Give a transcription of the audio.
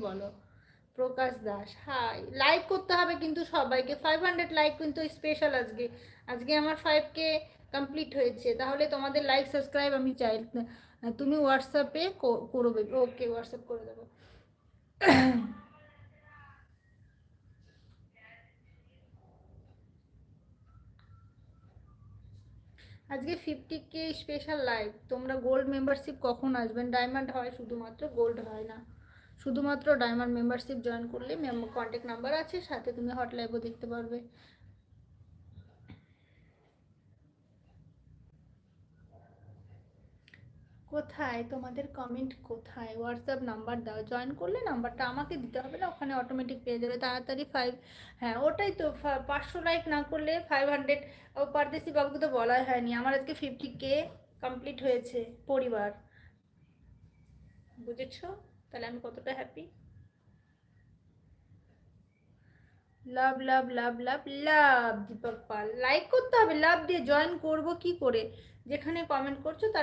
বলো। প্রকাশ Das, high. Like করতে হবে কিন্তু সবাইকে, 500 লাইক কিন্তু স্পেশাল আজকে। আজকে আমার 5K কমপ্লিট হয়েছে, তাহলে তোমাদের লাইক সাবস্ক্রাইব আমি চাই। তুমি হোয়াটসঅ্যাপে করবে, ওকে হোয়াটসঅ্যাপ করে দেবো। আজকে 50K স্পেশাল লাইভ। তোমরা গোল্ড মেম্বারশিপ কখন আসবেন? ডায়মন্ড হয় শুধুমাত্র, গোল্ড হয় না। শুধুমাত্র ডায়মন্ড মেম্বারশিপ জয়েন করলে কন্ট্যাক্ট নাম্বার আছে, সাথে তুমি হট লাইভও দেখতে পারবে। কোথায় তোমাদের কমেন্ট? কোথায়? হোয়াটসঅ্যাপ নাম্বার দাও, জয়েন করলে নাম্বারটা আমাকে দিতে হবে না, ওখানে অটোমেটিক পেয়ে যাবে তাড়াতাড়ি। হ্যাঁ ওটাই তো, 500 লাইক না করলে 500। ও পারদেশি বাবুকে তো বলাই হয়নি, আমার আজকে 50K কমপ্লিট হয়েছে পরিবার। বুঝেছো তাহলে আমি কতটা হ্যাপি। লাভ লাভ লাভ লাভ লাভ। দীপক পাল, লাইক করতে হবে, লাভ দিয়ে জয়েন করব কি করে? যেখানে কমেন্ট করছো তার